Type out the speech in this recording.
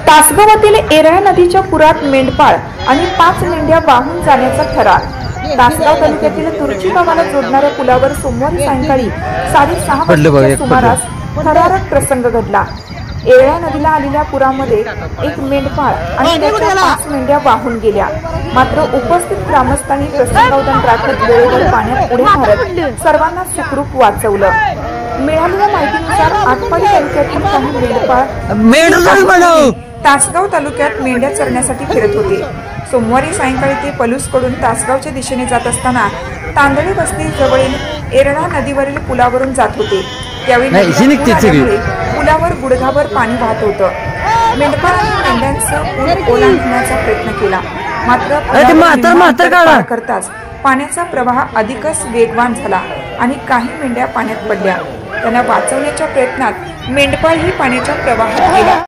तासगावातील एरळा नदीच्या पुरात मेंढपाळ आणि 5 मेंढ्या वाहून जाण्याचा थरार। तासगाव तालुक्यातील तुर्ची गावाला जोडणाऱ्या पुलावर सोमवारी सायंकाळी 6:30 वाजताच्या सुमारास थरारक प्रसंग घडला। एरळा नदीला आलेल्या पुरामध्ये एक मेंढपाळ आणि त्याच्या 5 मेंढ्या वाहून गेल्या। मात्र उपस्थित ग्रामस्थांनी प्रसंगावधान राखत वेळेवर पाण्यात उड्या मारत सर्वांना सुखरूप वाचवलं। मिळालेल्या माहितीनुसार आटपाडी तालुक्यातील काही मेंढपाळ तासगाव तालुक्यात मेंढ्या चरण्यासाठी फिरत होते। सोमवारी सायंकाळी ते पलूसकडून तासगावच्या दिशेने जात असताना तांदळी वस्ती जवळील एरळा नदीवरील पुलावरून जात होते। त्यावेळी पुलावर गुडघाभर पाणी वाहत होतं। मेंढपाळांनी मेंढ्यांचं पूल ओलांडण्याचा प्रयत्न केला, मात्र पार करताच पाण्याचा प्रवाह अधिकच वेगवान झाला आणि काही मेंढ्या पाण्यात पडल्या। त्यांना वाचवण्याच्या प्रयत्नात मेंढपाळ ही पाण्याच्या प्रवाहात गेला।